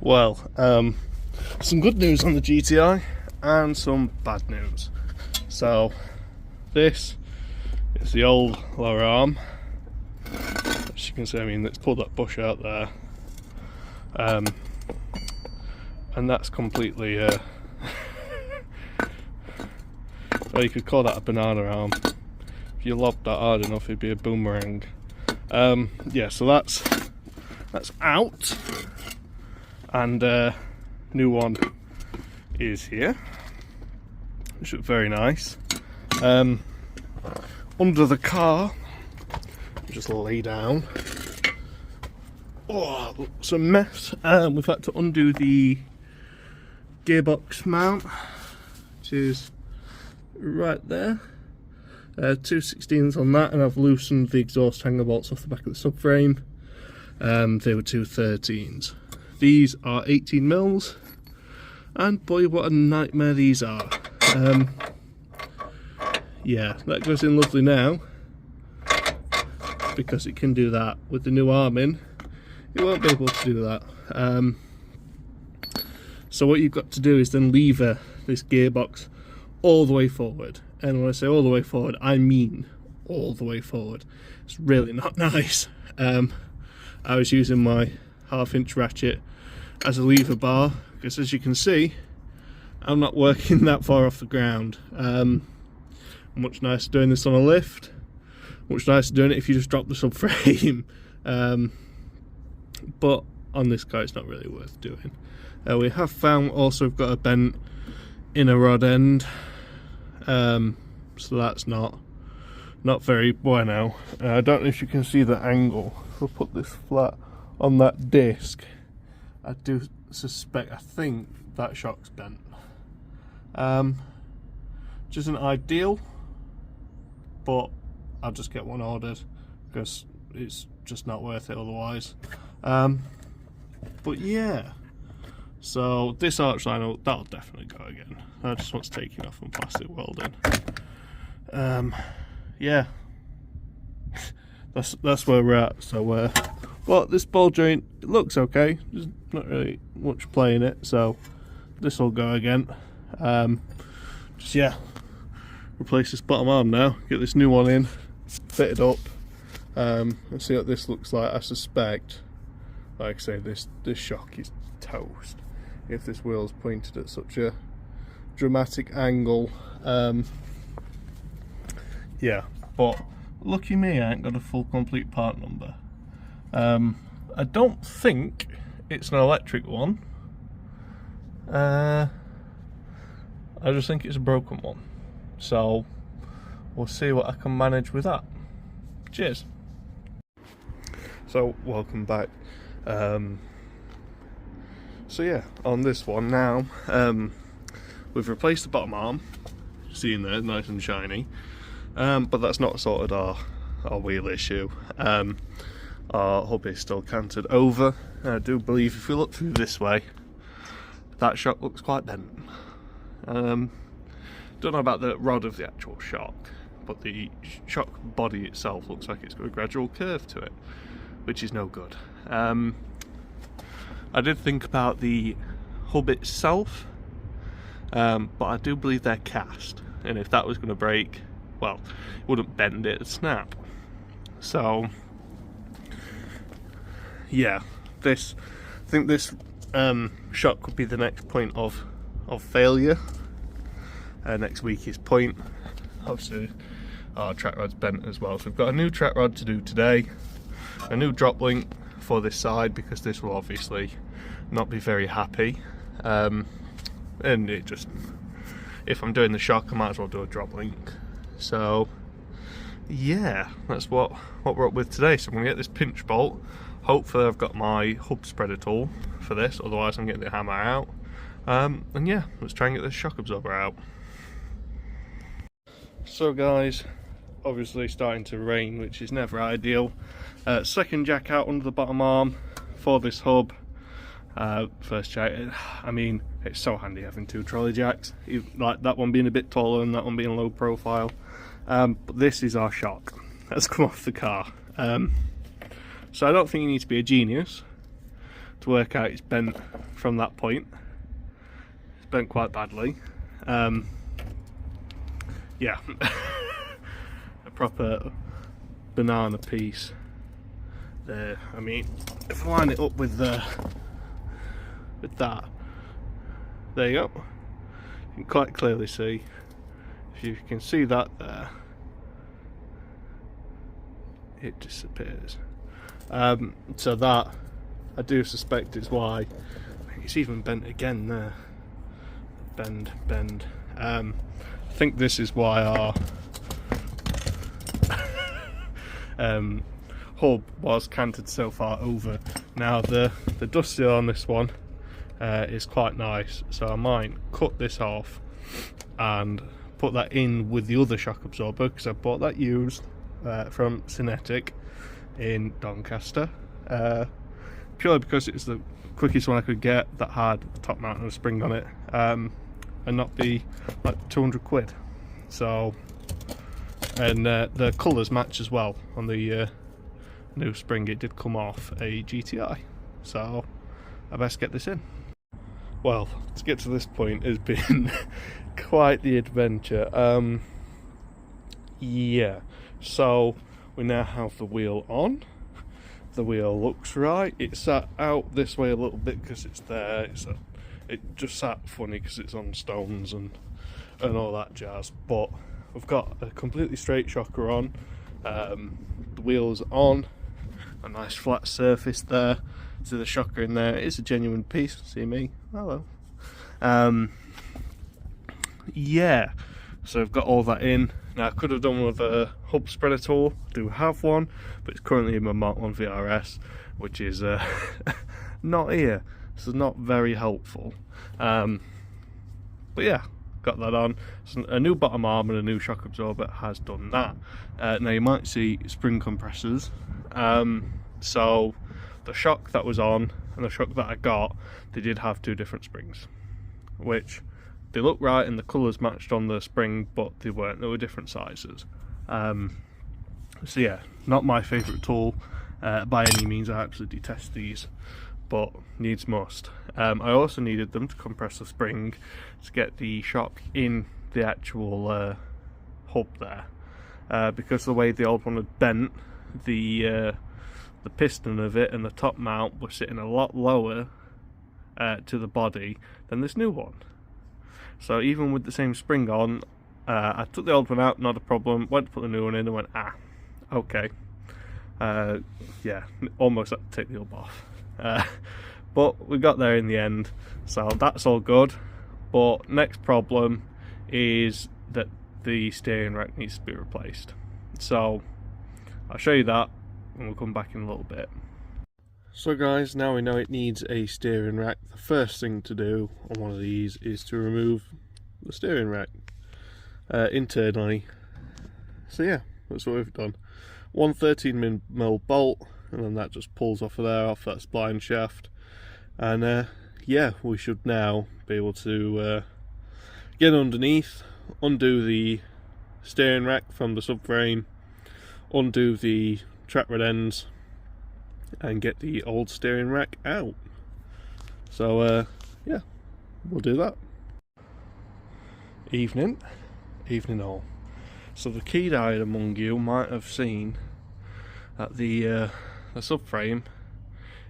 Well, some good news on the GTI and some bad news. So, this is the old lower arm. As you can see, I mean, let's pull that bush out there. And that's completely, well, you could call that a banana arm. If you lobbed that hard enough, it'd be a boomerang. Yeah, so that's out. And new one is here, which looks very nice. Under the car, just lay down. Oh, looks a mess. We've had to undo the gearbox mount, which is right there. 2/16s on that, and I've loosened the exhaust hanger bolts off the back of the subframe. They were 2/13s. These are 18 mils, and boy, what a nightmare these are. Yeah, that goes in lovely now, because it can do that. With the new arm in, it won't be able to do that. So what you've got to do is then lever this gearbox all the way forward. And when I say all the way forward, I mean all the way forward. It's really not nice. I was using my 1/2" ratchet as a lever bar, because as you can see, I'm not working that far off the ground. Much nicer doing this on a lift, much nicer doing it if you just drop the subframe. But on this car it's not really worth doing. We have found also we've got a bent inner rod end, so that's not very bueno. I don't know if you can see the angle. If I put this flat on that disc, I do suspect, I think that shock's bent. Which isn't ideal, but I'll just get one ordered because it's just not worth it otherwise. But yeah, so this arch line, that'll definitely go again. I just want taking off and plastic welding. Yeah, that's where we're at. So well, this ball joint, it looks okay. There's not really much play in it, so this will go again. Just yeah, replace this bottom arm now, get this new one in, fit it up, and see what this looks like. I suspect, like I say, this shock is toast if this wheel's pointed at such a dramatic angle. Yeah, but lucky me, I ain't got a full complete part number. I don't think it's an electric one. I just think it's a broken one. So we'll see what I can manage with that. Cheers. So welcome back. So yeah, on this one now, we've replaced the bottom arm. Seeing there, nice and shiny. But that's not sorted our wheel issue. Our hub is still canted over. I do believe if we look through this way, that shock looks quite bent. Don't know about the rod of the actual shock, but the shock body itself looks like it's got a gradual curve to it, which is no good. I did think about the hub itself, but I do believe they're cast, and if that was going to break, well, it wouldn't bend, it, it'd snap. So yeah, I think this shock could be the next point of failure. Next week is point. Obviously our track rod's bent as well, so we've got a new track rod to do today, a new drop link for this side, because this will obviously not be very happy. And it just, if I'm doing the shock, I might as well do a drop link. So yeah, that's what we're up with today. So I'm gonna get this pinch bolt. Hopefully I've got my hub spreader tool for this, otherwise I'm getting the hammer out. And yeah, let's try and get this shock absorber out. So guys, obviously starting to rain, which is never ideal. Second jack out under the bottom arm for this hub. First jack, I mean, it's so handy having two trolley jacks, like that one being a bit taller and that one being low profile. But this is our shock that's come off the car. So I don't think you need to be a genius to work out it's bent from that point. It's bent quite badly. Yeah, a proper banana piece there. I mean, if I line it up with that, there you go. You can quite clearly see. If you can see that there, it disappears. So that, I do suspect is why. It's even bent again there. Bend. I think this is why our hub was canted so far over. Now the dust seal on this one is quite nice, so I might cut this off and put that in with the other shock absorber, because I bought that used from Cinetic in Doncaster, purely because it's the quickest one I could get that had a top mount and a spring on it, and not be like 200 quid. So, and the colours match as well on the new spring. It did come off a GTI, so I best get this in. Well, to get to this point has been quite the adventure. Yeah, so we now have the wheel on. The wheel looks right. It sat out this way a little bit because it's there. It just sat funny because it's on stones and all that jazz. But we've got a completely straight shocker on. The wheel's on. A nice flat surface there. So the shocker in there is a genuine piece. See me? Hello. Yeah. So I've got all that in. Now I could have done with a hub spreader tool. I do have one, but it's currently in my Mark 1 VRS, which is not here. So not very helpful. But yeah, got that on. So a new bottom arm and a new shock absorber has done that. Now you might see spring compressors. So the shock that was on and the shock that I got, they did have two different springs, which they look right and the colours matched on the spring, but they weren't. They were different sizes. So yeah, not my favourite tool by any means. I absolutely detest these, but needs must. I also needed them to compress the spring to get the shock in the actual hub there, because the way the old one had bent, the piston of it and the top mount were sitting a lot lower to the body than this new one. So even with the same spring on, I took the old one out, not a problem, went to put the new one in and went, okay. Yeah, almost had to take the hub off. But we got there in the end, so that's all good. But next problem is that the steering rack needs to be replaced. So I'll show you that and we'll come back in a little bit. So guys, now we know it needs a steering rack. The first thing to do on one of these is to remove the steering rack internally. So yeah, that's what we've done. One 13mm bolt, and then that just pulls off of there, off that spline shaft. And yeah, we should now be able to get underneath, undo the steering rack from the subframe, undo the track rod ends, and get the old steering rack out. So yeah, we'll do that. Evening all. So the keen-eyed among you might have seen that the subframe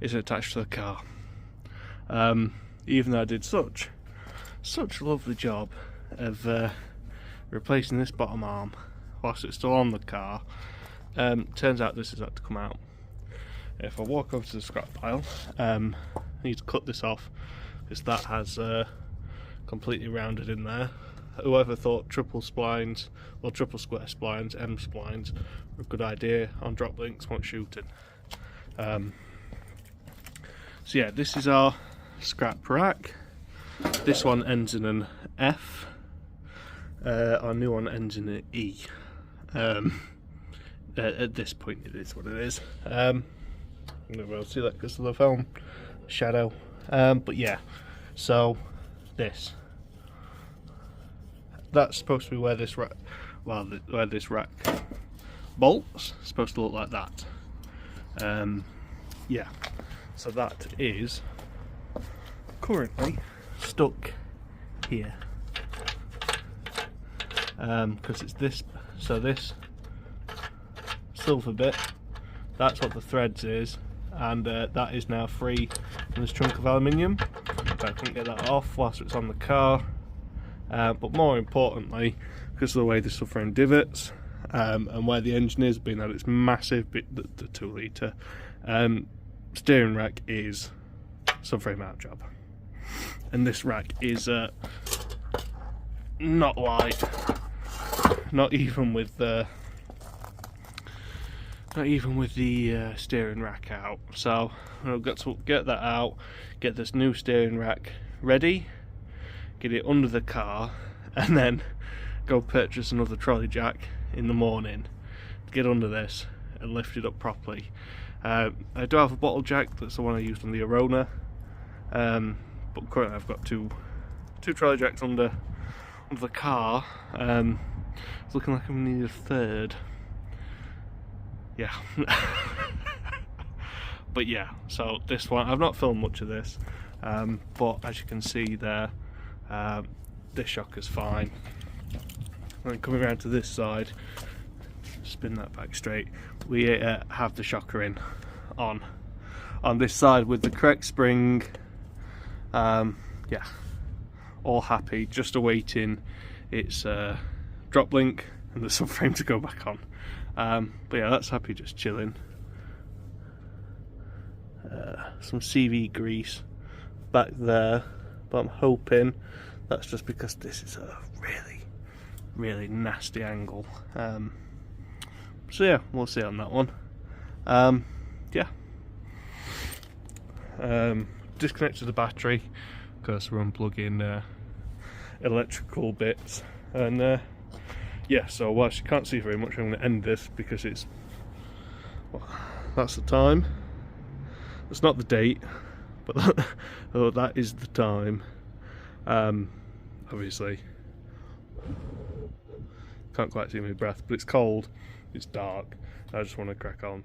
is attached to the car. Even though I did such a lovely job of replacing this bottom arm whilst it's still on the car, turns out this has had to come out. If I walk over to the scrap pile, I need to cut this off because that has completely rounded in there. Whoever thought triple splines, well, triple square splines, M splines, were a good idea on drop links when shooting. So yeah, this is our scrap rack. This one ends in an F. Our new one ends in an E. At this point, it is what it is. I'm not able to see that because of the film shadow. But yeah, so that's supposed to be where this rack, well, where this rack bolts. It's supposed to look like that. Yeah, so that is currently stuck here because it's this, so this silver bit, that's what the threads is, and that is now free from this chunk of aluminium. I couldn't get that off whilst it's on the car, but more importantly, because of the way the subframe divots and where the engine is, being that it's massive, the 2 litre steering rack is subframe out job, and this rack is not light, not even with the steering rack out. So I've got to get that out, get this new steering rack ready, get it under the car, and then go purchase another trolley jack in the morning to get under this and lift it up properly. I do have a bottle jack, that's the one I used on the Arona, but currently I've got two trolley jacks under the car. It's looking like I'm gonna need a third. Yeah. But yeah, so this one, I've not filmed much of this, but as you can see there, this shock is fine. And then coming around to this side, spin that back straight, we have the shocker in on this side with the correct spring. Yeah, all happy, just awaiting its drop link and the subframe to go back on. But yeah, that's happy, just chilling. Some CV grease back there, but I'm hoping that's just because this is a really nasty angle. So yeah, we'll see on that one. Yeah. Disconnected the battery because we're unplugging electrical bits, and yeah, so whilst you can't see very much, I'm going to end this because it's, well, that's the time. It's not the date, but that is the time. Obviously can't quite see my breath, but it's cold, it's dark, I just want to crack on.